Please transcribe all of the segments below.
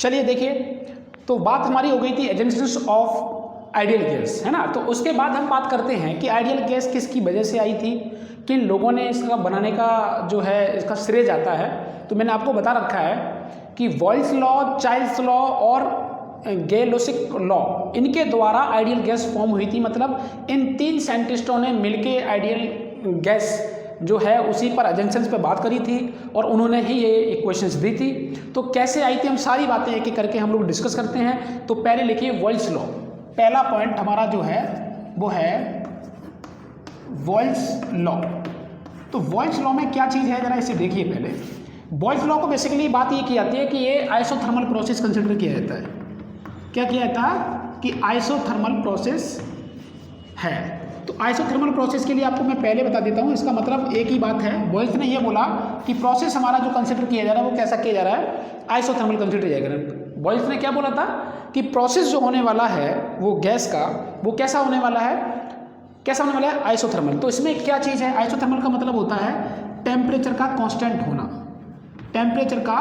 चलिए देखिए, तो बात हमारी हो गई थी एजेंसीज ऑफ आइडियल गैस, है ना। तो उसके बाद हम बात करते हैं कि आइडियल गैस किसकी वजह से आई थी, किन लोगों ने इसका बनाने का जो है इसका श्रेय जाता है। तो मैंने आपको बता रखा है कि बॉयल्स लॉ, चाइल्ड्स लॉ और गैलोसिक लॉ, इनके द्वारा आइडियल गैस फॉर्म हुई थी। मतलब इन 3 साइंटिस्टों ने मिलके आइडियल गैस जो है उसी पर एजेंशंस पे बात करी थी और उन्होंने ही ये इक्वेशंस दी थी। तो कैसे आई थी, हम सारी बातें एक एक करके हम लोग डिस्कस करते हैं। तो पहले लिखिए बॉयल्स लॉ। पहला पॉइंट हमारा जो है वो है बॉयल्स लॉ। तो बॉयल्स लॉ में क्या चीज़ है, जरा इसे देखिए पहले। बॉयल्स लॉ को बेसिकली बात ये की जाती है कि ये आइसोथर्मल प्रोसेस कंसिडर किया जाता है। क्या किया जाता है कि आइसोथर्मल प्रोसेस है। तो आइसोथर्मल प्रोसेस के लिए आपको मैं पहले बता देता हूँ, इसका मतलब एक ही बात है। बॉयल्स ने ये बोला कि प्रोसेस हमारा जो कंसिडर किया जा रहा है वो कैसा किया जा रहा है, आइसोथर्मल कंसिडर किया जा रहा है। बॉयल्स ने क्या बोला था कि प्रोसेस जो होने वाला है वो गैस का, वो कैसा होने वाला है, कैसा होने वाला है, आइसोथर्मल। तो इसमें क्या चीज़ है, आइसोथर्मल का मतलब होता है टेम्परेचर का कांस्टेंट होना, टेम्परेचर का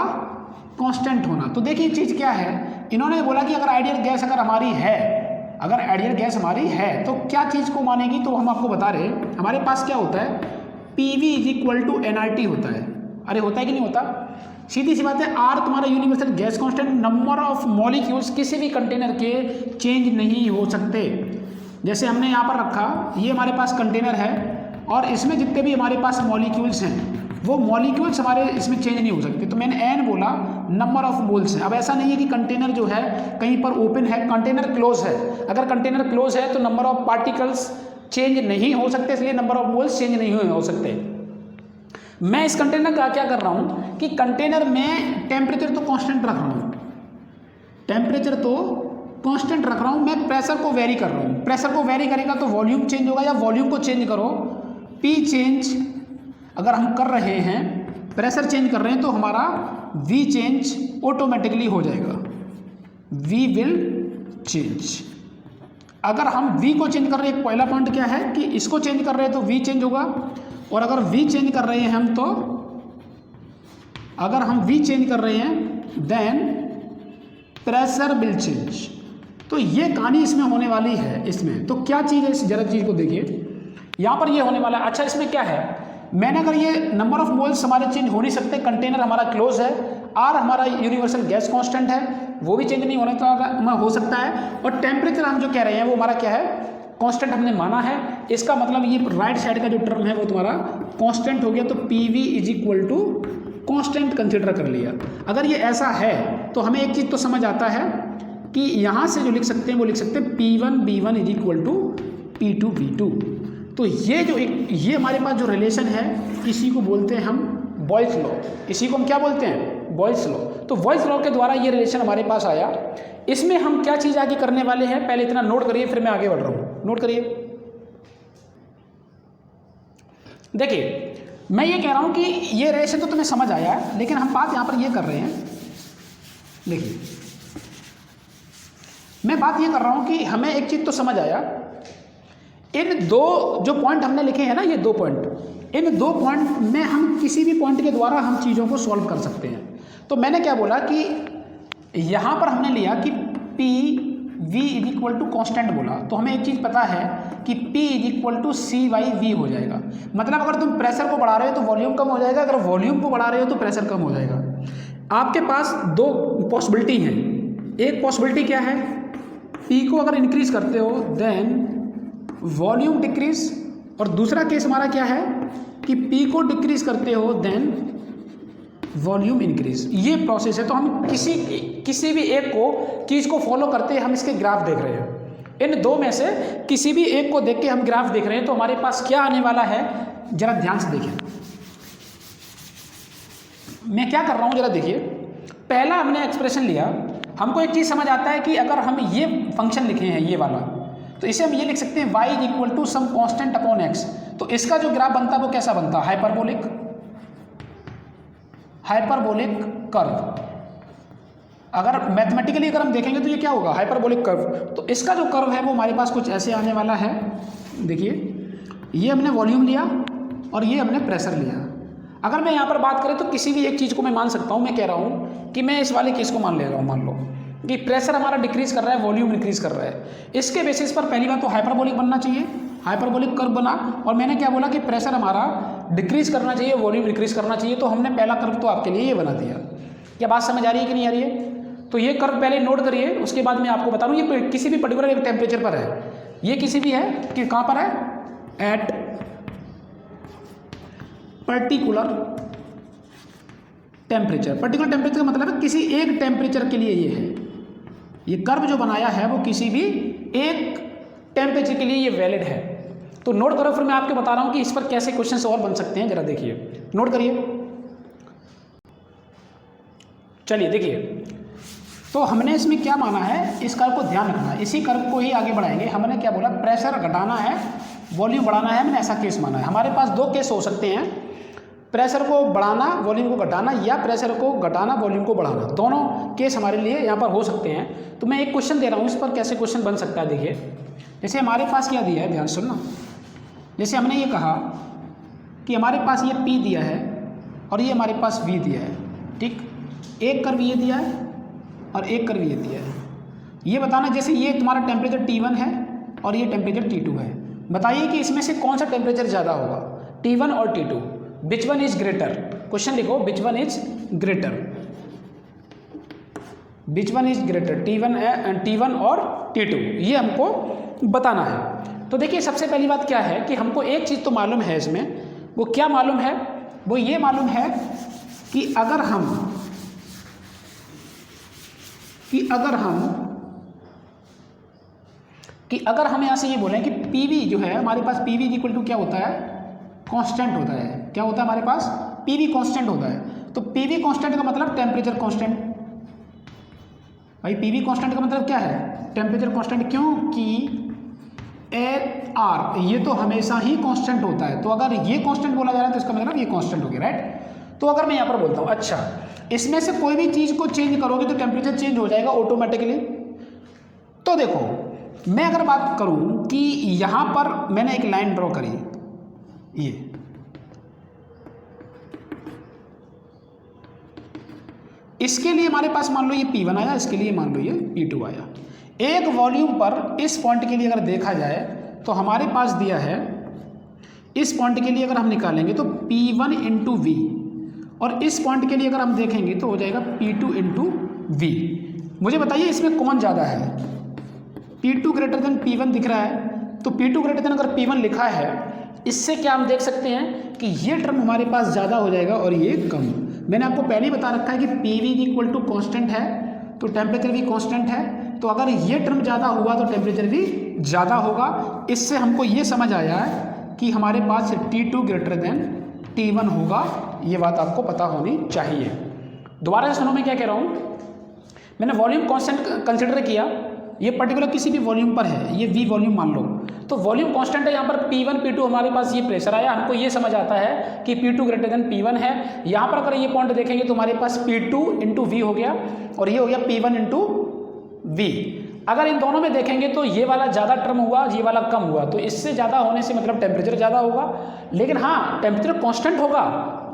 कांस्टेंट होना। तो देखिए चीज़ क्या है, इन्होंने बोला कि अगर आइडियल गैस अगर हमारी है, अगर आइडियल गैस हमारी है तो क्या चीज़ को मानेगी। तो हम आपको बता रहे हैं हमारे पास क्या होता है, PV = nRT होता है। अरे होता है कि नहीं होता, सीधी सी बात है। R तुम्हारा universal gas constant, number of molecules किसी भी कंटेनर के चेंज नहीं हो सकते। जैसे हमने यहाँ पर रखा, ये हमारे पास कंटेनर है और इसमें जितने भी हमारे पास मॉलिक्यूल्स हैं वो मॉलिक्यूल्स हमारे इसमें चेंज नहीं हो सकते। तो मैंने n बोला, नंबर ऑफ मोल्स है। अब ऐसा नहीं है कि कंटेनर जो है कहीं पर ओपन है, कंटेनर क्लोज है। अगर कंटेनर क्लोज है तो नंबर ऑफ पार्टिकल्स चेंज नहीं हो सकते, इसलिए नंबर ऑफ मोल्स चेंज नहीं हो सकते। मैं इस कंटेनर का क्या कर रहा हूँ कि कंटेनर में टेम्परेचर तो कांस्टेंट रख रहा हूँ, टेम्परेचर तो कांस्टेंट रख रहा हूँ, मैं प्रेशर को वेरी कर रहा हूँ। प्रेशर को वेरी करेगा तो वॉल्यूम चेंज होगा, या वॉल्यूम को चेंज करो, P चेंज अगर हम कर रहे हैं, प्रेशर चेंज कर रहे हैं तो हमारा V चेंज ऑटोमेटिकली हो जाएगा, V विल चेंज। अगर हम V को चेंज कर रहे हैं, पहला पॉइंट क्या है कि इसको चेंज कर रहे हैं तो V चेंज होगा, और अगर V चेंज कर रहे हैं हम तो, अगर हम V चेंज कर रहे हैं देन प्रेशर विल चेंज। तो ये कहानी इसमें होने वाली है। इसमें तो क्या चीज़ है, इस जरा चीज़ को देखिए, यहाँ पर ये होने वाला है। अच्छा इसमें क्या है, मैंने अगर ये नंबर ऑफ मोल्स हमारे चेंज हो नहीं सकते, कंटेनर हमारा क्लोज है, R हमारा यूनिवर्सल गैस कांस्टेंट है, वो भी चेंज नहीं होने तो हो सकता है, और टेम्परेचर हम जो कह रहे हैं वो हमारा क्या है, कांस्टेंट हमने माना है। इसका मतलब ये राइट साइड का जो टर्म है वो तुम्हारा कांस्टेंट हो गया। तो PV = कांस्टेंट कंसिडर कर लिया। अगर ये ऐसा है तो हमें एक चीज़ तो समझ आता है कि यहाँ से जो लिख सकते हैं वो लिख सकते हैं P1 B1 = P2 B2। तो ये हमारे पास जो रिलेशन है, इसी को बोलते हैं हम बॉयल्स लॉ। इसी को हम क्या बोलते हैं, बॉयल्स लॉ। तो बॉयल्स लॉ के द्वारा ये रिलेशन हमारे पास आया। इसमें हम क्या चीज़ आगे करने वाले हैं, पहले इतना नोट करिए फिर मैं आगे बढ़ रहा हूँ। नोट करिए, देखिए मैं ये कह रहा हूँ कि ये रिलेशन तो तुम्हें समझ आया है, लेकिन हम बात यहाँ पर ये कर रहे हैं, देखिए मैं बात ये कर रहा हूँ कि हमें एक चीज़ तो समझ आया, इन दो जो पॉइंट हमने लिखे हैं ना, ये 2 पॉइंट, इन 2 पॉइंट में हम किसी भी पॉइंट के द्वारा हम चीज़ों को सॉल्व कर सकते हैं। तो मैंने क्या बोला कि यहाँ पर हमने लिया कि PV = कांस्टेंट बोला, तो हमें एक चीज़ पता है कि P = C/V हो जाएगा। मतलब अगर तुम प्रेशर को बढ़ा रहे हो तो वॉल्यूम कम हो जाएगा, अगर वॉल्यूम को बढ़ा रहे हो तो प्रेशर कम हो जाएगा। आपके पास 2 पॉसिबिलिटी हैं। एक पॉसिबिलिटी क्या है, P को अगर इंक्रीज करते हो देन वॉल्यूम डिक्रीज, और दूसरा केस हमारा क्या है कि P को डिक्रीज करते हो देन वॉल्यूम इंक्रीज। ये प्रोसेस है। तो हम किसी भी एक को चीज़ को फॉलो करते हैं, हम इसके ग्राफ देख रहे हैं। इन 2 में से किसी भी एक को देख के हम ग्राफ देख रहे हैं, तो हमारे पास क्या आने वाला है, जरा ध्यान से देखें। मैं क्या कर रहा हूँ, जरा देखिए। पहला हमने एक्सप्रेशन लिया, हमको एक चीज़ समझ आता है कि अगर हम ये फंक्शन लिखे हैं ये वाला, तो इसे हम ये लिख सकते हैं y = some constant upon x। तो इसका जो ग्राफ बनता है वो कैसा बनता है, हाइपरबोलिक कर्व। अगर मैथमेटिकली अगर हम देखेंगे तो ये क्या होगा, हाइपरबोलिक कर्व। तो इसका जो कर्व है वो हमारे पास कुछ ऐसे आने वाला है। देखिए ये हमने वॉल्यूम लिया और ये हमने प्रेशर लिया। अगर मैं यहाँ पर बात करें तो किसी भी एक चीज़ को मैं मान सकता हूँ। मैं कह रहा हूँ कि मैं इस वाले केस को मान ले रहा हूँ, मान लो कि प्रेशर हमारा डिक्रीज कर रहा है, वॉल्यूम इंक्रीज कर रहा है। इसके बेसिस पर पहली बात तो हाइपरबोलिक बनना चाहिए, हाइपरबोलिक कर्व बना। और मैंने क्या बोला कि प्रेशर हमारा डिक्रीज करना चाहिए, वॉल्यूम इंक्रीज करना चाहिए। तो हमने पहला कर्व तो आपके लिए ये बना दिया। क्या बात समझ आ रही है कि नहीं आ रही है? तो ये कर्व पहले नोट करिए, उसके बाद मैं आपको बता दूँ ये किसी भी पर्टिकुलर एक टेम्परेचर पर है। ये किसी भी है कि कहाँ पर है, at particular temperature. Particular temperature का मतलब है किसी एक टेम्परेचर के लिए ये है। ये कर्व जो बनाया है वो किसी भी एक टेम्परेचर के लिए ये वैलिड है। तो नोट करो, फिर मैं आपको बता रहा हूं कि इस पर कैसे क्वेश्चन और बन सकते हैं। जरा देखिए, नोट करिए। चलिए देखिए, तो हमने इसमें क्या माना है, इस कर्व को ध्यान रखना है, इसी कर्व को ही आगे बढ़ाएंगे। हमने क्या बोला, प्रेशर घटाना है, वॉल्यूम बढ़ाना है। हमने ऐसा केस माना है। हमारे पास दो केस हो सकते हैं, प्रेशर को बढ़ाना, वॉल्यूम को घटाना, या प्रेशर को घटाना, वॉल्यूम को बढ़ाना। दोनों केस हमारे लिए यहाँ पर हो सकते हैं। तो मैं एक क्वेश्चन दे रहा हूँ, इस पर कैसे क्वेश्चन बन सकता है। देखिए, जैसे हमारे पास क्या दिया है, ध्यान सुनना। जैसे हमने ये कहा कि हमारे पास ये P दिया है और ये हमारे पास V दिया है, ठीक। एक कर्व ये दिया है और एक कर्व ये दिया है। ये बताना, जैसे ये तुम्हारा टेम्परेचर T1 है और ये टेम्परेचर T2 है। बताइए कि इसमें से कौन सा टेम्परेचर ज़्यादा होगा, T1 और T2। Which one is greater? Question लिखो, which one is greater, which one is greater, T1 और T2, ये हमको बताना है। तो देखिए, सबसे पहली बात क्या है कि हमको एक चीज़ तो मालूम है इसमें। वो क्या मालूम है? वो ये मालूम है कि अगर हम यहाँ से ये बोलें कि PV जो है हमारे पास, PV इक्वल टू क्या होता है, कांस्टेंट होता है। क्या होता है हमारे पास? PV कांस्टेंट होता है। तो PV कांस्टेंट का मतलब टेम्परेचर कांस्टेंट। भाई PV कांस्टेंट का मतलब क्या है, टेम्परेचर कांस्टेंट। क्योंकि R ये तो हमेशा ही कांस्टेंट होता है। तो अगर ये कांस्टेंट बोला जा रहा है तो इसका मतलब ये कांस्टेंट हो गया, राइट। तो अगर मैं यहाँ पर बोलता हूँ, अच्छा इसमें से कोई भी चीज़ को चेंज करोगे तो टेम्परेचर चेंज हो जाएगा ऑटोमेटिकली। तो देखो, मैं अगर बात करूँ कि यहाँ पर मैंने एक लाइन ड्रॉ करी, ये इसके लिए हमारे पास मान लो ये P1 आया, इसके लिए मान लो ये P2 आया। एक वॉल्यूम पर इस पॉइंट के लिए अगर देखा जाए तो हमारे पास दिया है, इस पॉइंट के लिए अगर हम निकालेंगे तो P1 इंटू V, और इस पॉइंट के लिए अगर हम देखेंगे तो हो जाएगा P2 इंटू V। मुझे बताइए इसमें कौन ज़्यादा है? P2 ग्रेटर देन P1 दिख रहा है, तो P2 ग्रेटर देन अगर P1 लिखा है, इससे क्या हम देख सकते हैं कि ये टर्म हमारे पास ज़्यादा हो जाएगा और ये कम। मैंने आपको पहले ही बता रखा है कि PV इक्वल टू कॉन्स्टेंट है तो टेम्परेचर भी कॉन्स्टेंट है। तो अगर ये टर्म ज़्यादा हुआ तो टेम्परेचर भी ज़्यादा होगा। इससे हमको ये समझ आया है कि हमारे पास T2 ग्रेटर देन T1 होगा। ये बात आपको पता होनी चाहिए। दोबारा से सुनो, मैं क्या कह रहा हूँ। मैंने वॉल्यूम कांस्टेंट कंसिडर किया, ये पर्टिकुलर किसी भी वॉल्यूम पर है, ये V वॉल्यूम मान लो, तो वॉल्यूम कांस्टेंट है। यहाँ पर P1 P2 हमारे पास ये प्रेशर आया, हमको ये समझ आता है कि P2 ग्रेटर देन P1 है। यहाँ पर अगर ये पॉइंट देखेंगे तो हमारे पास P2 इंटू V हो गया और ये हो गया P1 इंटू V। अगर इन दोनों में देखेंगे तो ये वाला ज़्यादा टर्म हुआ, ये वाला कम हुआ, तो इससे ज़्यादा होने से मतलब टेम्परेचर ज़्यादा होगा। लेकिन हाँ, टेम्परेचर कांस्टेंट होगा,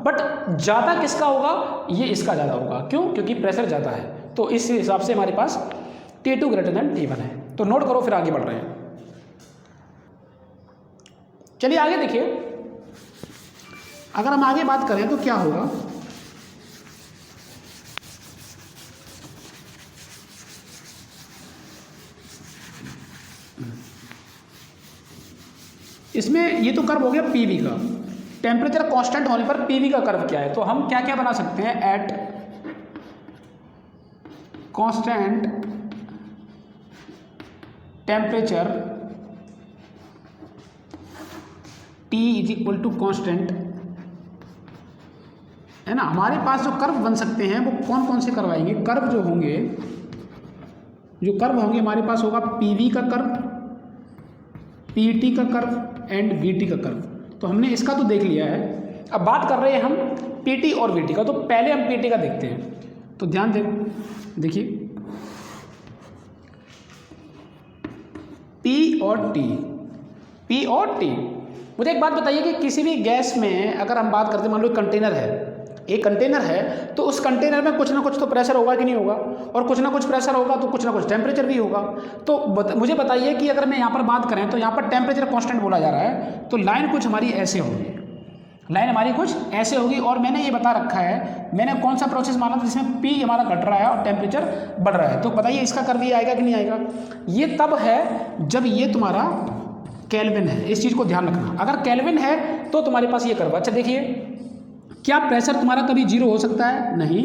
बट ज़्यादा किसका होगा, ये इसका ज़्यादा होगा। क्यों? क्योंकि प्रेशर ज़्यादा है। तो इस हिसाब से हमारे पास T2 ग्रेटर देन T1 है। तो नोट करो, फिर आगे बढ़ रहे हैं। चलिए आगे देखिए, अगर हम आगे बात करें तो क्या होगा। इसमें ये तो कर्व हो गया PV का। टेम्परेचर कांस्टेंट होने पर PV का कर्व क्या है, तो हम क्या क्या बना सकते हैं। At constant temperature T is equal to constant, है ना। हमारे पास जो कर्व बन सकते हैं वो कौन कौन से कर्व आएंगे। कर्व जो कर्व होंगे हमारे पास होगा PV का कर्व, PT का कर्व एंड VT का कर्व। तो हमने इसका तो देख लिया है। अब बात कर रहे हैं हम PT और VT का। तो पहले हम PT का देखते हैं। तो ध्यान देखिए, P और T मुझे एक बात बताइए कि किसी भी गैस में अगर हम बात करते हैं, मान लो कंटेनर है, एक कंटेनर है, तो उस कंटेनर में कुछ ना कुछ तो प्रेशर होगा कि नहीं होगा, और कुछ ना कुछ प्रेशर होगा तो कुछ ना कुछ टेम्परेचर भी होगा। तो मुझे बताइए कि अगर मैं यहाँ पर बात करें तो यहाँ पर टेम्परेचर कांस्टेंट बोला जा रहा है, तो लाइन कुछ हमारी ऐसे होगी, लाइन हमारी कुछ ऐसे होगी, और मैंने ये बता रखा है, मैंने कौन सा प्रोसेस माना था जिसमें पी हमारा घट रहा है और टेम्परेचर बढ़ रहा है। तो बताइए इसका कर्व ये आएगा कि नहीं आएगा? ये तब है जब ये तुम्हारा केल्विन है, इस चीज़ को ध्यान रखना। अगर केल्विन है तो तुम्हारे पास ये कर्व। अच्छा देखिए, क्या प्रेशर तुम्हारा कभी जीरो हो सकता है? नहीं,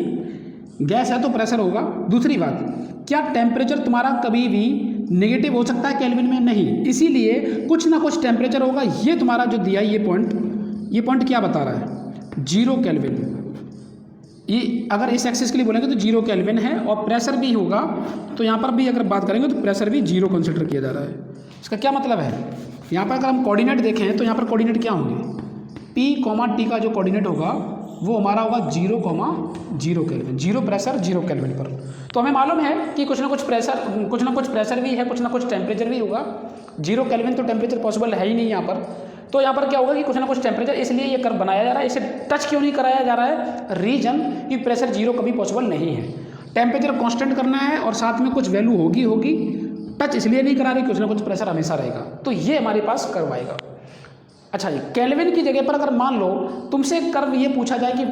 गैस है तो प्रेशर होगा। दूसरी बात, क्या टेम्परेचर तुम्हारा कभी भी नेगेटिव हो सकता है केल्विन में? नहीं, इसीलिए कुछ ना कुछ टेम्परेचर होगा। ये तुम्हारा जो दिया ये पॉइंट क्या बता रहा है? 0 केल्विन। ये अगर इस एक्सिस के लिए बोलेंगे तो 0 केल्विन है, और प्रेशर भी होगा, तो यहाँ पर भी अगर बात करेंगे तो प्रेशर भी 0 कंसिडर किया जा रहा है। इसका क्या मतलब है? यहाँ पर अगर हम कोऑर्डिनेट देखें तो यहाँ पर कोऑर्डिनेट क्या होंगे? P, T का जो कोऑर्डिनेट होगा वो हमारा होगा 0, केल्विन, 0 प्रेशर 0 केल्विन पर। तो हमें मालूम है कि कुछ ना कुछ प्रेशर भी है, कुछ ना कुछ टेम्परेचर भी होगा। 0 केल्विन तो टेम्परेचर पॉसिबल है ही नहीं यहाँ पर, तो यहाँ पर क्या होगा कि कुछ ना कुछ टेम्परेचर, इसलिए ये कर्व बनाया जा रहा है। इसे टच क्यों नहीं कराया जा रहा है? रीजन कि प्रेशर 0 कभी पॉसिबल नहीं है, टेम्परेचर कांस्टेंट करना है और साथ में कुछ वैल्यू होगी। टच इसलिए नहीं करा रही, कुछ ना कुछ प्रेशर हमेशा रहेगा, तो ये हमारे पास कर्व आएगा। अच्छा जी, केल्विन की जगह पर अगर मान लो तुमसे कर्व ये पूछा जाए कि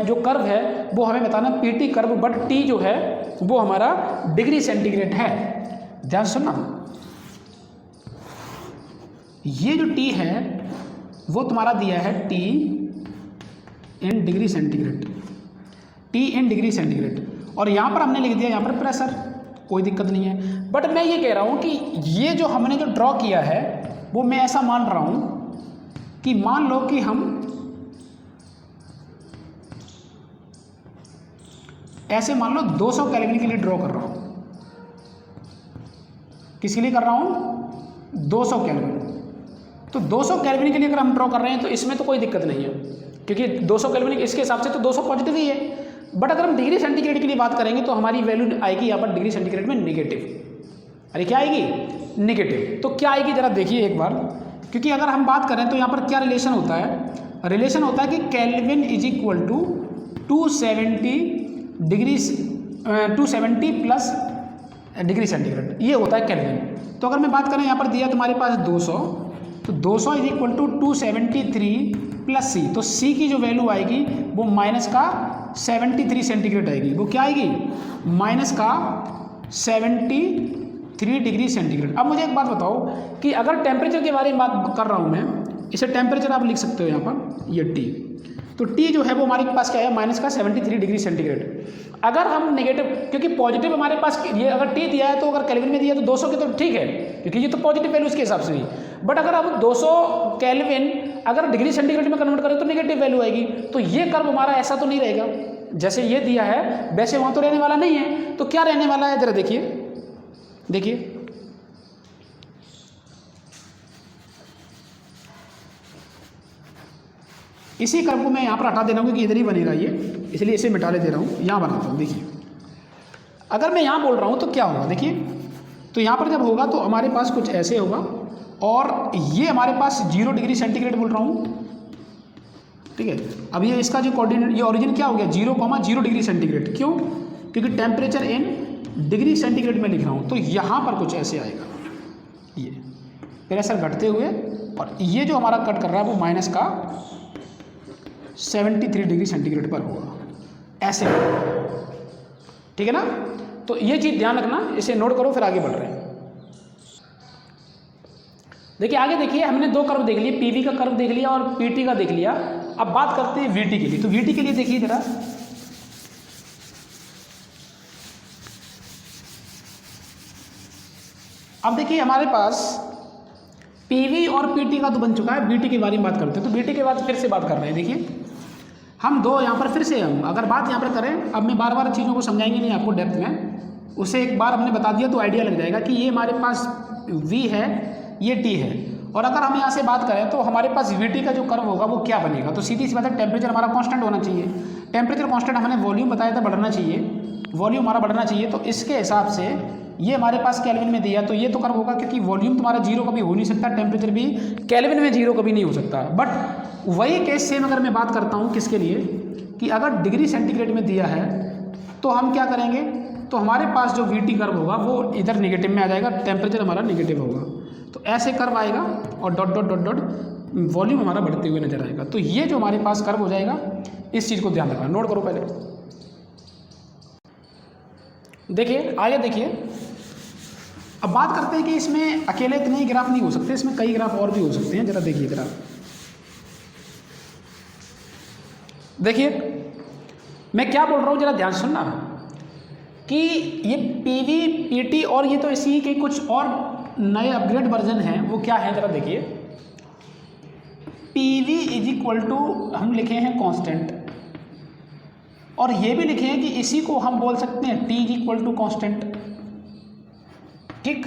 जो कर्व है वो हमें बताना पीटी कर्व, बट टी जो है वो हमारा डिग्री सेंटीग्रेड है। ध्यान सुनना, ये जो टी है वो तुम्हारा दिया है T in degree centigrade, T in degree centigrade, और यहाँ पर हमने लिख दिया यहाँ पर प्रेशर, कोई दिक्कत नहीं है। बट मैं ये कह रहा हूँ कि ये जो हमने जो ड्रॉ किया है वो मैं ऐसा मान रहा हूँ कि मान लो कि हम ऐसे मान लो 200 केल्विन के लिए ड्रॉ कर रहा हूँ। किसके लिए कर रहा हूँ? 200 केल्विन। तो 200 केल्विन के लिए अगर हम ड्रॉ कर रहे हैं तो इसमें तो कोई दिक्कत नहीं है, क्योंकि 200 केल्विन इसके हिसाब से तो 200 पॉजिटिव ही है। बट अगर हम डिग्री सेंटीग्रेड के लिए बात करेंगे तो हमारी वैल्यू आएगी यहाँ पर डिग्री सेंटीग्रेड में नेगेटिव। अरे क्या आएगी? नेगेटिव। तो क्या आएगी जरा देखिए एक बार, क्योंकि अगर हम बात करें तो यहाँ पर क्या रिलेशन होता है? रिलेशन होता है कि kelvin is equal to 270 plus degree centigrade, ये होता है केल्विन। तो अगर मैं बात करें यहाँ पर दिया तुम्हारे पास 200, तो 200 इज इक्वल टू 273 प्लस सी, तो सी की जो वैल्यू आएगी वो माइनस का 73 सेंटीग्रेड आएगी। वो क्या आएगी? माइनस का 73 डिग्री सेंटीग्रेड। अब मुझे एक बात बताओ कि अगर टेम्परेचर के बारे में बात कर रहा हूँ मैं, इसे टेम्परेचर आप लिख सकते हो यहाँ पर, ये टी, तो टी जो है वो हमारे पास क्या है? माइनस का 73 डिग्री सेंटीग्रेड। अगर हम नेगेटिव, क्योंकि पॉजिटिव हमारे पास ये अगर टी दिया है तो अगर केल्विन में दिया तो 200 के तो ठीक है, क्योंकि ये तो पॉजिटिव वैल्यू उसके हिसाब से ही। बट अगर हम 200 केल्विन अगर डिग्री सेंटीग्रेड में कन्वर्ट करें तो नेगेटिव वैल्यू आएगी। तो ये कर्व हमारा ऐसा तो नहीं रहेगा जैसे ये दिया है, वैसे वहाँ तो रहने वाला नहीं है। तो क्या रहने वाला है? जरा देखिए, इसी कर्व को मैं यहाँ पर हटा दे रहा हूँ क्योंकि इधर ही बनेगा ये, इसलिए इसे मिटा ले दे रहा हूँ, यहाँ बनाता हूँ। देखिए, अगर मैं यहाँ बोल रहा हूँ तो क्या होगा? देखिए, तो यहाँ पर जब होगा तो हमारे पास कुछ ऐसे होगा, और ये हमारे पास 0 डिग्री सेंटीग्रेड बोल रहा हूँ, ठीक है। अब ये इसका जो कोऑर्डिनेट, ये ओरिजिन क्या हो गया? 0, 0 डिग्री सेंटीग्रेड। क्यों? क्योंकि टेम्परेचर इन डिग्री सेंटीग्रेड में लिख रहा हूँ, तो यहाँ पर कुछ ऐसे आएगा, ये प्रेशर घटते हुए, और ये जो हमारा कट कर रहा है वो माइनस का 73 डिग्री सेंटीग्रेड पर होगा, ऐसे, ठीक है ना। तो ये चीज़ ध्यान रखना, इसे नोट करो, फिर आगे बढ़ रहे हैं। देखिए आगे देखिए, हमने 2 कर्व देख लिए, पीवी का कर्व देख लिया और पीटी का देख लिया। अब बात करते हैं वीटी के लिए। तो वीटी के लिए देखिए जरा, अब देखिए हमारे पास पीवी और पीटी का तो बन चुका है, बीटी के बारे में बात करते हैं। तो बीटी के बाद फिर से बात कर रहे हैं। देखिए हम 2 यहाँ पर फिर से, हम अगर बात यहाँ पर करें, अब मैं बार बार चीज़ों को समझाएंगे नहीं आपको डेप्थ में, उसे एक बार हमने बता दिया तो आइडिया लग जाएगा कि ये हमारे पास वी है, ये टी है, और अगर हम यहाँ से बात करें तो हमारे पास वीटी का जो कर्व होगा वो क्या बनेगा? तो सीधी सी बात है, टेम्परेचर हमारा कांस्टेंट होना चाहिए। टेम्परेचर कांस्टेंट, हमने वॉल्यूम बताया था बढ़ना चाहिए, वॉल्यूम हमारा बढ़ना चाहिए। तो इसके हिसाब से ये हमारे पास केल्विन में दिया, तो ये तो कर्व होगा, क्योंकि वॉल्यूम तुम्हारा जीरो कभी हो नहीं सकता, टेम्परेचर भी केल्विन में जीरो कभी नहीं हो सकता। बट वही केस सेम अगर मैं बात करता हूँ किसके लिए, कि अगर डिग्री सेंटीग्रेड में दिया है तो हम क्या करेंगे, तो हमारे पास जो वी टी कर्व होगा वो इधर नेगेटिव में आ जाएगा, टेम्परेचर हमारा नेगेटिव होगा, तो ऐसे कर्व आएगा और dot dot dot dot volume हमारा बढ़ते हुए नजर आएगा। तो ये जो हमारे पास कर्व हो जाएगा, इस चीज़ को ध्यान रखना, नोट करो पहले। देखिए आगे देखिए, अब बात करते हैं कि इसमें अकेले इतने ही ग्राफ नहीं हो सकते, इसमें कई ग्राफ और भी हो सकते हैं। जरा देखिए ग्राफ, देखिए मैं क्या बोल रहा हूँ, जरा ध्यान सुनना, कि ये पीवी पीटी और ये तो इसी के कुछ और नए अपग्रेड वर्जन हैं, वो क्या है जरा देखिए। पीवी इज इक्वल टू हम लिखे हैं कांस्टेंट, और ये भी लिखे हैं कि इसी को हम बोल सकते हैं T is equal to constant. ठीक,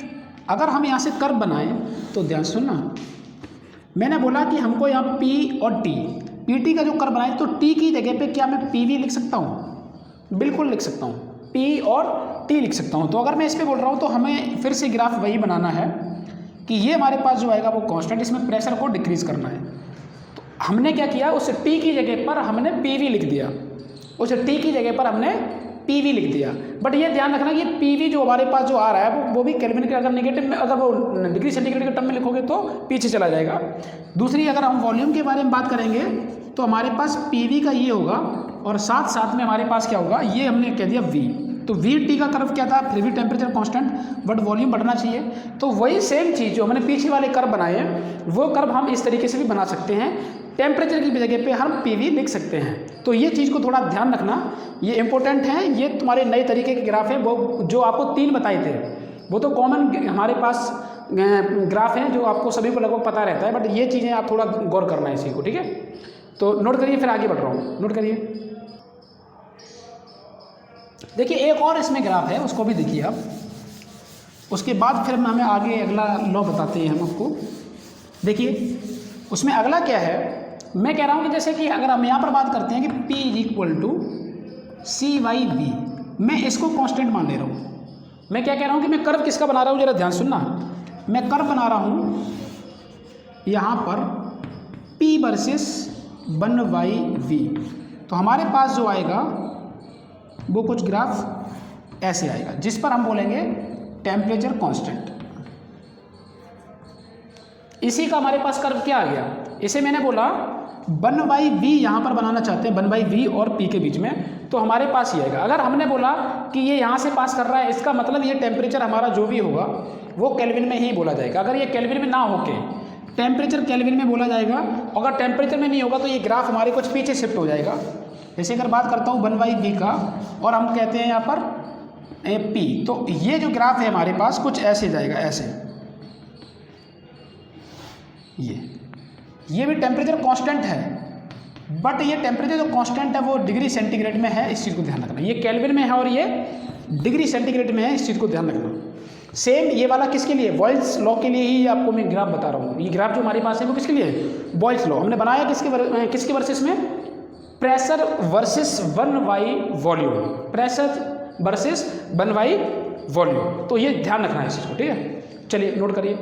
अगर हम यहाँ से कर्व बनाएं तो ध्यान सुनना, मैंने बोला कि हमको यहाँ पी और टी, पीटी का जो कर्व बनाए तो टी की जगह पे क्या मैं पीवी लिख सकता हूँ? बिल्कुल लिख सकता हूँ, पी और टी लिख सकता हूँ। तो अगर मैं इस पर बोल रहा हूँ तो हमें फिर से ग्राफ वही बनाना है कि ये हमारे पास जो आएगा वो कांस्टेंट, इसमें प्रेशर को डिक्रीज करना है। तो हमने क्या किया, उस टी की जगह पर हमने पीवी लिख दिया, उस टी की जगह पर हमने पीवी लिख दिया। बट ये ध्यान रखना कि पीवी जो हमारे पास जो आ रहा है वो भी केल्विन के, अगर नेगेटिव में, अगर वो डिग्री सेंटीग्रेड के टर्म में लिखोगे तो पीछे चला जाएगा। दूसरी, अगर हम वॉल्यूम के बारे में बात करेंगे तो हमारे पास पीवी का ये होगा, और साथ साथ में हमारे पास क्या होगा, ये हमने कह दिया वी। तो वी टी का कर्व क्या था, फिर भी टेम्परेचर कांस्टेंट बट वॉल्यूम बढ़ना चाहिए। तो वही सेम चीज़ जो हमने पीछे वाले कर्व बनाए हैं, वो कर्व हम इस तरीके से भी बना सकते हैं, टेम्परेचर की जगह पे हम पीवी लिख सकते हैं। तो ये चीज़ को थोड़ा ध्यान रखना, ये इंपॉर्टेंट है। ये तुम्हारे नए तरीके के ग्राफ है, वो जो आपको 3 बताए थे, वो तो कॉमन हमारे पास ग्राफ हैं जो आपको सभी को लगभग पता रहता है, बट ये चीज़ें आप थोड़ा गौर करना है इसी को, ठीक है। तो नोट करिए, फिर आगे बढ़ रहा हूँ, नोट करिए। देखिए एक और इसमें ग्राफ है, उसको भी देखिए आप, उसके बाद फिर हमें आगे अगला लॉ बताते हैं हम आपको। देखिए उसमें अगला क्या है, मैं कह रहा हूँ कि जैसे कि अगर हम यहाँ पर बात करते हैं कि P is equal to C Y V, मैं इसको कांस्टेंट मान ले रहा हूँ। मैं क्या कह रहा हूँ कि मैं कर्व किसका बना रहा हूँ, जरा ध्यान सुनना। मैं कर्व बना रहा हूँ यहाँ पर P वर्सेस 1/v। तो हमारे पास जो आएगा वो कुछ ग्राफ ऐसे आएगा, जिस पर हम बोलेंगे टेम्परेचर कांस्टेंट। इसी का हमारे पास कर्व क्या आ गया, इसे मैंने बोला 1/v यहाँ पर बनाना चाहते हैं, 1/v और p के बीच में, तो हमारे पास ये आएगा। अगर हमने बोला कि ये यहाँ से पास कर रहा है, इसका मतलब ये टेम्परेचर हमारा जो भी होगा वो केल्विन में ही बोला जाएगा। अगर ये केल्विन में ना होके टेम्परेचर केल्विन में बोला जाएगा, अगर टेम्परेचर में नहीं होगा तो ये ग्राफ हमारे कुछ पीछे शिफ्ट हो जाएगा। जैसे अगर बात करता हूँ 1/v का, और हम कहते हैं यहाँ पर p, तो ये जो ग्राफ है हमारे पास कुछ ऐसे जाएगा, ऐसे। ये भी टेम्परेचर कांस्टेंट है, बट ये टेम्परेचर जो कांस्टेंट है वो डिग्री सेंटीग्रेड में है, इस चीज़ को ध्यान रखना। ये केल्विन में है और ये डिग्री सेंटीग्रेड में है, इस चीज़ को ध्यान रखना। सेम ये वाला किसके लिए, बॉयल्स लॉ के लिए ही आपको मैं ग्राफ बता रहा हूँ। ये ग्राफ जो हमारे पास है वो किसके लिए है, बॉयल्स लॉ। हमने बनाया किसके वर्सेस में, pressure versus 1/y volume, pressure versus 1/y volume. तो ये ध्यान रखना है इस चीज़ को, ठीक है। चलिए नोट करिए।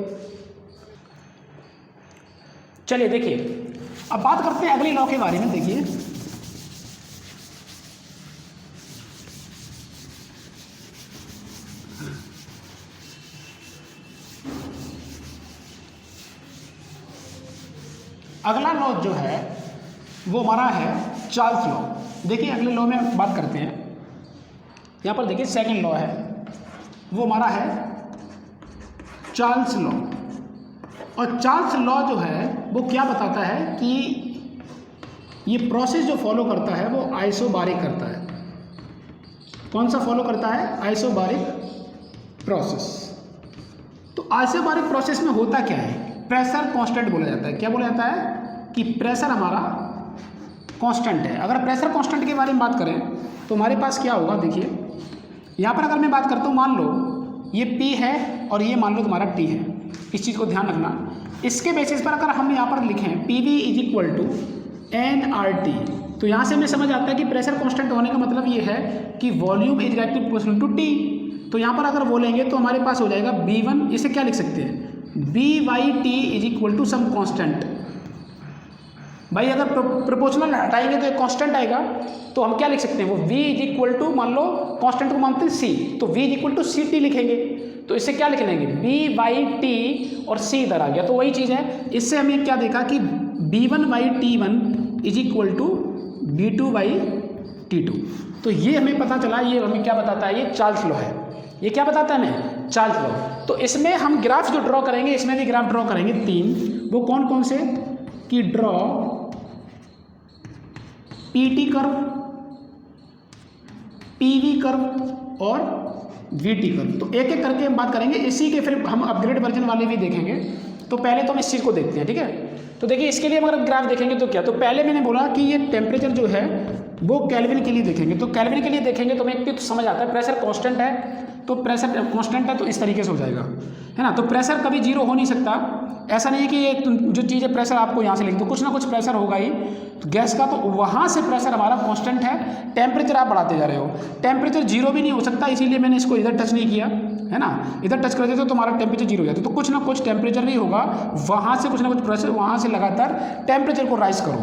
चलिए देखिए, अब बात करते हैं अगली लॉ के बारे में। देखिए अगला लॉ जो है वो हमारा है चार्ल्स लॉ। देखिए अगले लॉ में बात करते हैं, यहाँ पर देखिए सेकंड लॉ है, वो हमारा है चार्ल्स लॉ। और चार्ल्स लॉ जो है वो क्या बताता है कि ये प्रोसेस जो फॉलो करता है वो आइसोबारिक करता है। कौन सा फॉलो करता है, आइसोबारिक प्रोसेस। तो आइसोबारिक प्रोसेस में होता क्या है, प्रेशर कांस्टेंट बोला जाता है। क्या बोला जाता है कि प्रेशर हमारा कांस्टेंट है। अगर प्रेशर कांस्टेंट के बारे में बात करें तो हमारे पास क्या होगा, देखिए यहाँ पर अगर मैं बात करता हूँ, मान लो ये P है और ये मान लो तुम्हारा T है, इस चीज़ को ध्यान रखना। इसके बेसिस पर अगर हम यहाँ पर लिखें PV is equal to nRT, तो यहाँ से हमें समझ आता है कि प्रेशर कांस्टेंट होने का मतलब ये है कि volume is directly proportional to T। तो यहाँ पर अगर बोलेंगे तो हमारे पास हो जाएगा B1, इसे क्या लिख सकते हैं, BT is equal to some constant. भाई अगर प्रोपोर्शनल हटाएंगे तो एक कांस्टेंट आएगा, तो हम क्या लिख सकते हैं, वो v इज इक्वल टू, मान लो कांस्टेंट को मानते हैं c, तो v is equal to CT लिखेंगे। तो इसे क्या लिख लेंगे, B/T और c इधर आ गया, तो वही चीज़ है। इससे हमें क्या देखा कि B1/T1 is equal to B2/T2। तो ये हमें पता चला, ये हमें क्या बताता है, ये चार्ल्स लॉ है। ये क्या बताता है हमें, चार्ल्स लॉ। तो इसमें हम ग्राफ जो ड्रॉ करेंगे, इसमें भी ग्राफ ड्रॉ करेंगे 3, वो कौन कौन से, कि draw PT curve, PV curve और VT कर्व। तो एक एक करके हम बात करेंगे, इसी के फिर हम अपग्रेड वर्जन वाले भी देखेंगे। तो पहले तो हम इस चीज़ को देखते हैं, ठीक है। तो देखिए इसके लिए अगर ग्राफ देखेंगे तो क्या, तो पहले मैंने बोला कि ये टेम्परेचर जो है वो केल्विन के लिए देखेंगे। तो केल्विन के लिए देखेंगे तो हमें एक तो समझ आता है, प्रेशर कांस्टेंट है, तो प्रेशर कांस्टेंट है तो इस तरीके से हो जाएगा, है ना। तो प्रेशर कभी जीरो हो नहीं सकता, ऐसा नहीं है कि ये जो चीज़ है प्रेशर आपको यहाँ से लिख दो, कुछ ना कुछ प्रेशर होगा ही गैस का, तो वहाँ से प्रेशर हमारा कांस्टेंट है। टेम्परेचर आप बढ़ाते जा रहे हो, टेम्परेचर जीरो भी नहीं हो सकता, इसीलिए मैंने इसको इधर टच नहीं किया, है ना। इधर टच कर देते तो हमारा टेम्परेचर जीरो हो जाता, तो कुछ ना कुछ टेम्परेचर नहीं होगा, वहाँ से कुछ ना कुछ प्रेशर, वहाँ से लगातार टेम्परेचर को राइज करो।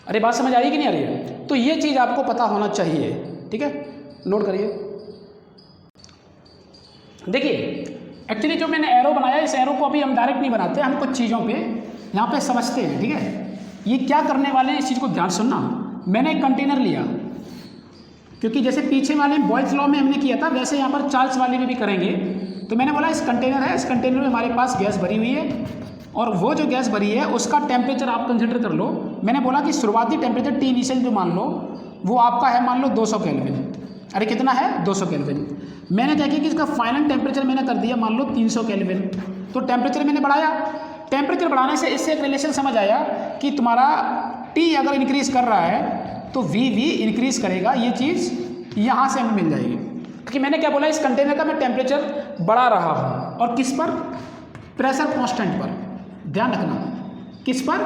अरे बात समझ आ रही कि नहीं आ रही है, तो ये चीज़ आपको पता होना चाहिए, ठीक है, नोट करिए। देखिए एक्चुअली जो मैंने एरो बनाया, इस एरो को अभी हम डायरेक्ट नहीं बनाते, हम कुछ चीज़ों पे यहाँ पे समझते हैं, ठीक है। ये क्या करने वाले हैं, इस चीज़ को ध्यान सुनना। मैंने एक कंटेनर लिया, क्योंकि जैसे पीछे वाले बॉयल्स लॉ में हमने किया था, वैसे यहाँ पर चार्ल्स वाले में भी करेंगे। तो मैंने बोला इस कंटेनर है, इस कंटेनर में हमारे पास गैस भरी हुई है, और वो जो गैस भरी है उसका टेम्परेचर आप कंसिडर कर लो। मैंने बोला कि शुरुआती टेम्परेचर T इनिशियल जो मान लो वो आपका है, मान लो 200 केल्विन। अरे कितना है, 200 केल्विन। मैंने क्या किया कि इसका फाइनल टेम्परेचर मैंने कर दिया मान लो 300 केल्विन। तो टेम्परेचर मैंने बढ़ाया, टेम्परेचर बढ़ाने से इससे एक रिलेशन समझ आया कि तुम्हारा T अगर इंक्रीज कर रहा है तो VV इंक्रीज करेगा। ये चीज़ यहाँ से हमें मिल जाएगी, क्योंकि मैंने क्या बोला, इस कंटेनर का मैं टेम्परेचर बढ़ा रहा हूँ, और किस पर, प्रेशर कांस्टेंट पर। ध्यान रखना, किस पर,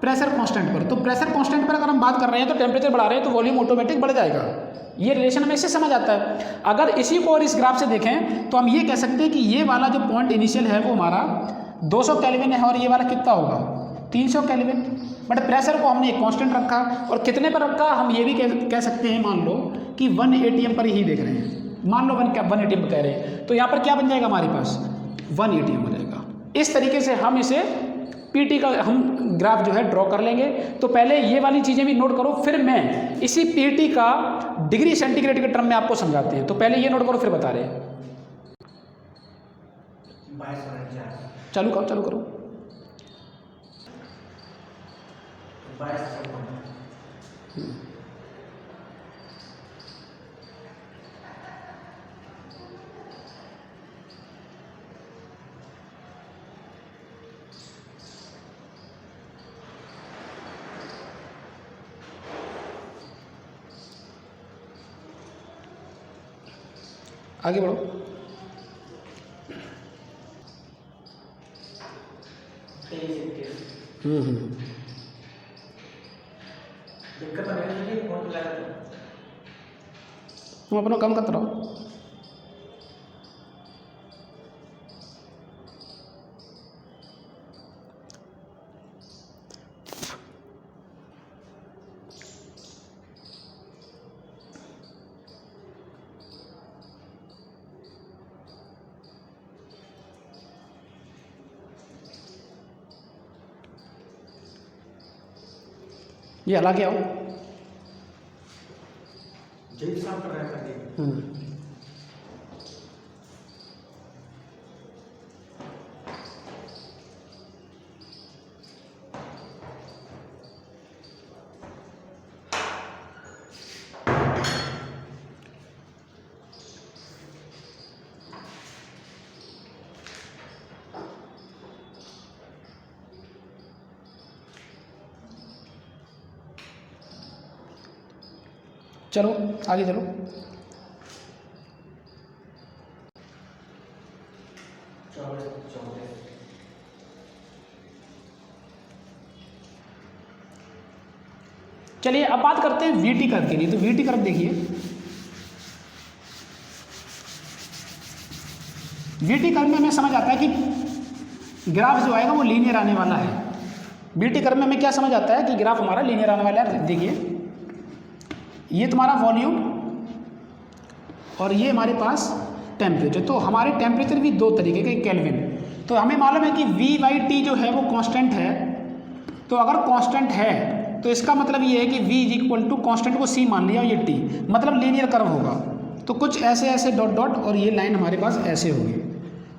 प्रेशर कांस्टेंट पर। तो प्रेशर कांस्टेंट पर अगर हम बात कर रहे हैं तो टेम्परेचर बढ़ा रहे हैं तो वॉल्यूम ऑटोमेटिक बढ़ जाएगा। ये रिलेशन हमें इससे समझ आता है। अगर इसी को और इस ग्राफ से देखें तो हम ये कह सकते हैं कि ये वाला जो पॉइंट इनिशियल है वो हमारा 200 केल्विन है, और ये वाला कितना होगा, 300 केल्विन। बट प्रेशर को हमने एक कांस्टेंट रखा, और कितने पर रखा, हम ये भी कह सकते हैं, मान लो कि 1 ATM पर ही देख रहे हैं, मान लो 1 ATM कह रहे हैं, तो यहाँ पर क्या बन जाएगा हमारे पास, 1 ATM हो जाएगा। इस तरीके से हम इसे PT का हम ग्राफ जो है ड्रॉ कर लेंगे। तो पहले ये वाली चीज़ें भी नोट करो, फिर मैं इसी PT का डिग्री सेंटीग्रेड के टर्म में आपको समझाते हैं। तो पहले ये नोट करो, फिर बता रहे हैं। चालू करो, चालू करो। आगे बढ़ो। तुम अपना काम करते रहो। ये हला के आओ। चलो आगे चलो। चलिए अब बात करते हैं VT कर्व के लिए। तो VT कर्व देखिए, VT कर्व में हमें समझ आता है कि ग्राफ जो आएगा वो लीनियर आने वाला है। VT कर्व में हमें क्या समझ आता है कि ग्राफ हमारा लीनियर आने वाला है। देखिए ये तुम्हारा वॉल्यूम और ये हमारे पास टेम्परेचर। तो हमारे टेम्परेचर भी दो तरीके के, केल्विन। तो हमें मालूम है कि V/T जो है वो कांस्टेंट है। तो अगर कांस्टेंट है तो इसका मतलब ये है कि V is equal to constant को C मान लिया और ये T, मतलब लीनियर कर्व होगा। तो कुछ ऐसे ऐसे डॉट डॉट और ये लाइन हमारे पास ऐसे होगी।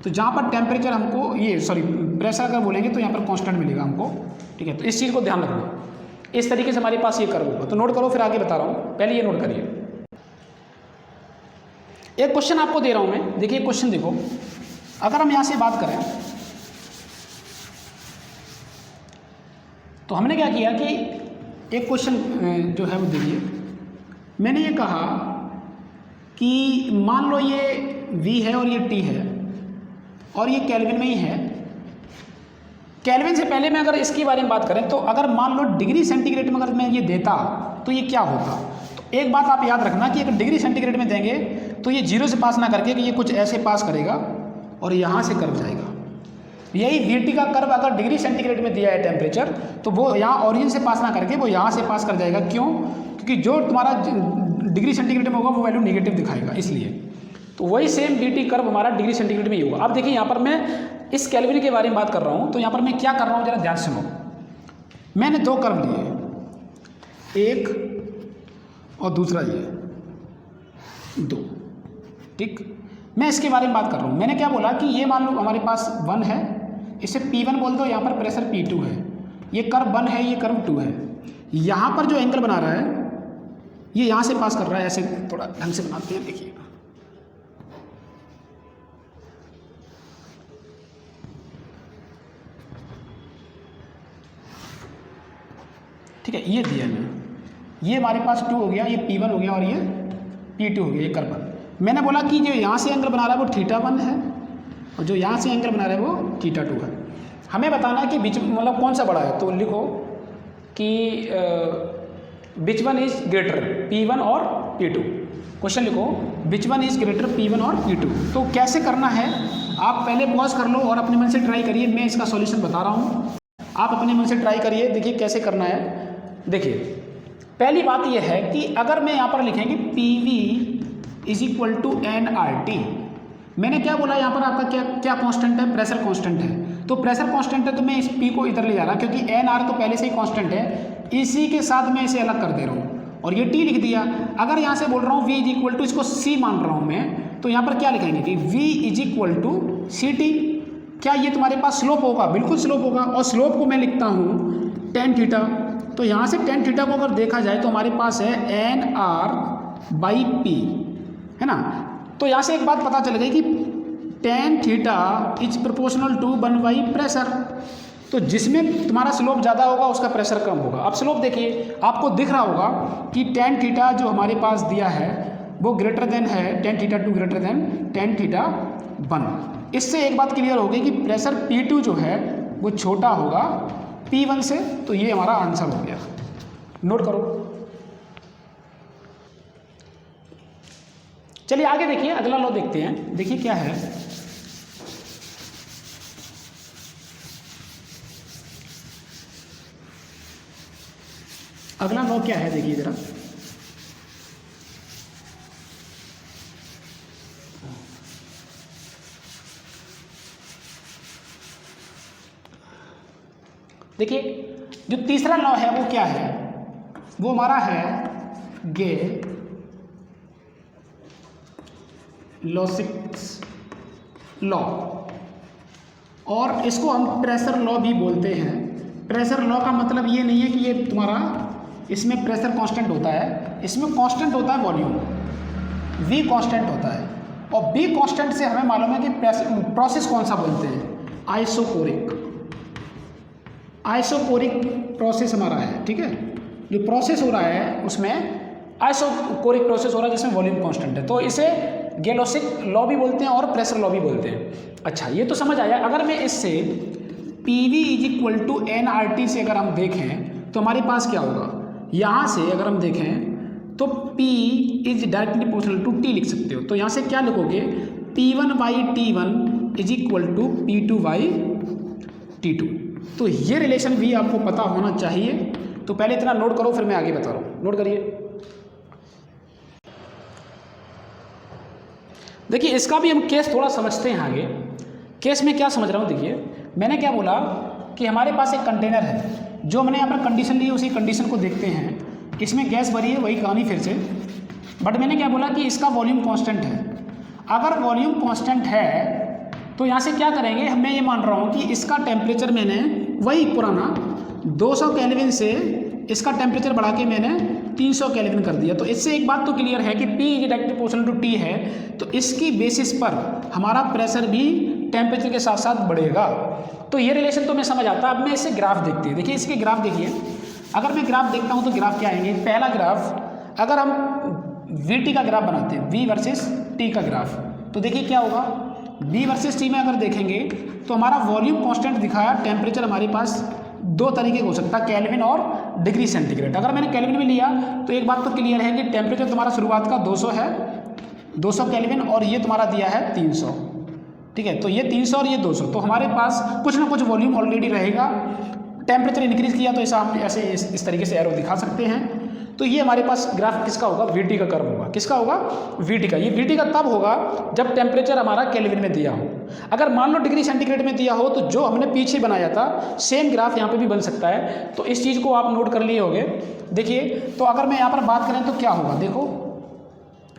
तो जहाँ पर टेम्परेचर हमको ये प्रेशर अगर बोलेंगे तो यहाँ पर कांस्टेंट मिलेगा हमको, ठीक है। तो इस चीज़ को ध्यान रखना, इस तरीके से हमारे पास ये कर्व होगा। तो नोट करो, फिर आगे बता रहा हूँ, पहले ये नोट करिए। एक क्वेश्चन आपको दे रहा हूँ मैं, देखिए क्वेश्चन देखो। अगर हम यहाँ से बात करें तो हमने क्या किया कि एक क्वेश्चन जो है वो देखिए, मैंने ये कहा कि मान लो ये V है और ये T है और ये केल्विन में ही है। केल्विन से पहले मैं अगर इसके बारे में बात करें तो अगर मान लो डिग्री सेंटीग्रेड में अगर मैं ये देता तो ये क्या होता। तो एक बात आप याद रखना कि अगर डिग्री सेंटीग्रेड में देंगे तो ये 0 से पास ना करके कि ये कुछ ऐसे पास करेगा और यहाँ से कर्व जाएगा। यही VT का कर्व अगर डिग्री सेंटीग्रेड में दिया है टेम्परेचर, तो वो यहाँ ओरिजिन से पास ना करके वो यहाँ से पास कर जाएगा। क्यों? क्योंकि जो तुम्हारा डिग्री सेंटीग्रेड में होगा वो वैल्यू नेगेटिव दिखाएगा, इसलिए। तो वही सेम VT कर्व हमारा डिग्री सेंटीग्रेड में ही होगा। अब देखिए यहाँ पर मैं इस केल्विन के बारे में बात कर रहा हूँ, तो यहाँ पर मैं क्या कर रहा हूँ जरा ध्यान से सुनो। मैंने दो कर्व लिए, एक और दूसरा ये, दो, ठीक। मैं इसके बारे में बात कर रहा हूँ। मैंने क्या बोला कि ये मान लो हमारे पास 1 है, इसे P1 बोल दो, यहाँ पर प्रेशर P2 है, ये कर्व 1 है, ये कर्व 2 है। यहाँ पर जो एंगल बना रहा है ये यहाँ से पास कर रहा है, ऐसे थोड़ा ढंग से बनाते हैं, देखिए। ठीक है, ये दिया मैंने, ये हमारे पास 2 हो गया, ये P1 हो गया और ये P2 हो गया, ये कर्व 1। मैंने बोला कि जो यहाँ से एंगल बना रहा है वो θ1 है और जो यहाँ से एंगल बना रहा है वो θ2 है। हमें बताना है कि बीच मतलब कौन सा बड़ा है। तो लिखो कि विच वन इज ग्रेटर, P1 और P2। क्वेश्चन लिखो, which one is greater, P1 और P2। तो कैसे करना है, आप पहले पॉज कर लो और अपने मन से ट्राई करिए। मैं इसका सॉल्यूशन बता रहा हूँ, आप अपने मन से ट्राई करिए, देखिए कैसे करना है। देखिए पहली बात यह है कि अगर मैं यहाँ पर लिखेंगे PV is equal to nRT। मैंने क्या बोला, यहाँ पर आपका क्या क्या कांस्टेंट है, प्रेशर कांस्टेंट है। तो प्रेशर कांस्टेंट है तो मैं इस P को इधर ले जा रहा क्योंकि nR तो पहले से ही कांस्टेंट है, इसी के साथ मैं इसे अलग कर दे रहा हूँ और ये T लिख दिया। अगर यहाँ से बोल रहा हूँ V इज इक्वल टू, इसको C मान रहा हूँ मैं, तो यहाँ पर क्या लिखेंगे कि V is equal to CT। क्या ये तुम्हारे पास स्लोप होगा? बिल्कुल स्लोप होगा, और स्लोप को मैं लिखता हूँ tan थीटा। तो यहाँ से tan थीटा को अगर देखा जाए तो हमारे पास है nR/P, है ना। तो यहाँ से एक बात पता चल गई कि tan theta is proportional to 1/, pressure. तो जिसमें तुम्हारा स्लोप ज़्यादा होगा उसका प्रेशर कम होगा। अब स्लोप देखिए, आपको दिख रहा होगा कि tan थीटा जो हमारे पास दिया है वो ग्रेटर देन है tan θ2 ग्रेटर देन tan θ1। इससे एक बात क्लियर होगी कि प्रेशर P2 जो है वो छोटा होगा P1 से। तो ये हमारा आंसर हो गया, नोट करो। चलिए आगे देखिए, अगला लॉ देखते हैं। देखिए क्या है, अगला लॉ क्या है, देखिए जरा। देखिए जो तीसरा लॉ है वो क्या है, वो हमारा है गेलोसिक्स लॉ, और इसको हम प्रेशर लॉ भी बोलते हैं। प्रेशर लॉ का मतलब ये नहीं है कि ये तुम्हारा इसमें प्रेशर कांस्टेंट होता है, इसमें कांस्टेंट होता है वॉल्यूम, V कांस्टेंट होता है। और V कांस्टेंट से हमें मालूम है कि प्रोसेस कौन सा बोलते हैं, आइसोकोरिक प्रोसेस हमारा है, ठीक है। जो प्रोसेस हो रहा है उसमें आइसोकोरिक प्रोसेस हो रहा है जिसमें वॉल्यूम कांस्टेंट है। तो इसे गेलोसिक लॉ भी बोलते हैं और प्रेशर लॉ भी बोलते हैं। अच्छा, ये तो समझ आया। अगर मैं इससे PV is equal to nRT से अगर हम देखें तो हमारे पास क्या होगा, यहाँ से अगर हम देखें तो P is directly proportional to T लिख सकते हो। तो यहाँ से क्या लिखोगे, T1/T1 is equal to P2/T2। तो ये रिलेशन भी आपको पता होना चाहिए। तो पहले इतना नोट करो, फिर मैं आगे बता रहा हूँ। नोट करिए। देखिए इसका भी हम केस थोड़ा समझते हैं आगे। केस में क्या समझ रहा हूँ, देखिए मैंने क्या बोला कि हमारे पास एक कंटेनर है, जो हमने यहाँ पर कंडीशन ली है उसी कंडीशन को देखते हैं। इसमें गैस भरी है, वही कहानी फिर से। बट मैंने क्या बोला कि इसका वॉल्यूम कांस्टेंट है। अगर वॉल्यूम कांस्टेंट है तो यहाँ से क्या करेंगे, मैं ये मान रहा हूँ कि इसका टेम्परेचर मैंने वही पुराना 200 केल्विन से इसका टेम्परेचर बढ़ा के मैंने 300 केल्विन कर दिया। तो इससे एक बात तो क्लियर है कि P is directly proportional to T है, तो इसकी बेसिस पर हमारा प्रेशर भी टेम्परेचर के साथ साथ बढ़ेगा। तो ये रिलेशन तो मैं समझ आता। अब मैं इससे ग्राफ देखते हैं। देखिए इसके ग्राफ देखिए, अगर मैं ग्राफ देखता हूँ तो ग्राफ क्या आएंगे। पहला ग्राफ, अगर हम VT का ग्राफ बनाते हैं, V वर्सेस T का ग्राफ, तो देखिए क्या होगा। V वर्सेस T में अगर देखेंगे तो हमारा वॉल्यूम कांस्टेंट दिखाया, टेम्परेचर हमारे पास दो तरीके हो सकता है, केल्विन और डिग्री सेंटीग्रेड। अगर मैंने केल्विन में लिया तो एक बात तो क्लियर है कि टेम्परेचर तुम्हारा शुरुआत का 200 है, 200 केल्विन, और ये तुम्हारा दिया है 300। ठीक है, तो ये 300 और ये 200, तो हमारे पास कुछ ना कुछ वॉल्यूम ऑलरेडी रहेगा। टेम्परेचर इंक्रीज किया तो ऐसा हम ऐसे इस तरीके से एरो दिखा सकते हैं। तो ये हमारे पास ग्राफ किसका होगा, VT का कर्व होगा। किसका होगा, VT का। ये VT का तब होगा जब टेम्परेचर हमारा केल्विन में दिया हो। अगर मान लो डिग्री सेंटीग्रेड में दिया हो तो जो हमने पीछे बनाया था सेम ग्राफ यहाँ पे भी बन सकता है। तो इस चीज़ को आप नोट कर लिए होंगे। देखिए तो अगर मैं यहाँ पर बात करें तो क्या होगा, देखो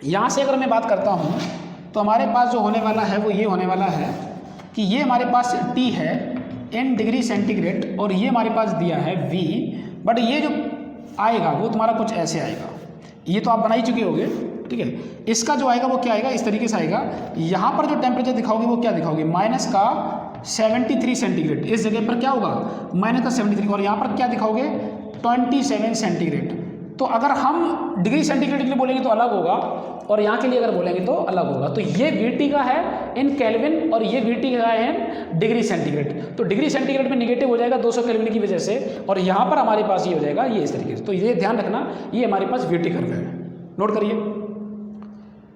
यहाँ से अगर मैं बात करता हूँ तो हमारे पास जो होने वाला है वो ये होने वाला है कि ये हमारे पास T है इन डिग्री सेंटीग्रेड और ये हमारे पास दिया है V। बट ये जो आएगा वो तुम्हारा कुछ ऐसे आएगा। ये तो आप बना ही चुके होगे। ठीक है, इसका जो आएगा वो क्या आएगा, इस तरीके से आएगा। यहाँ पर जो टेम्परेचर दिखाओगे वो क्या दिखाओगे, माइनस का 73 सेंटीग्रेड। इस जगह पर क्या होगा, माइनस का 73, और यहाँ पर क्या दिखाओगे 27 सेंटीग्रेड। तो अगर हम डिग्री सेंटीग्रेड के लिए बोलेंगे तो अलग होगा, और यहाँ के लिए अगर बोलेंगे तो अलग होगा। तो ये VT का है इन केल्विन और ये VT का है इन डिग्री सेंटीग्रेड। तो डिग्री सेंटीग्रेड में निगेटिव हो जाएगा 200 केल्विन की वजह से, और यहाँ पर हमारे पास ये हो जाएगा ये इस तरीके से। तो ये ध्यान रखना, ये हमारे पास VT कर्व है। नोट करिए।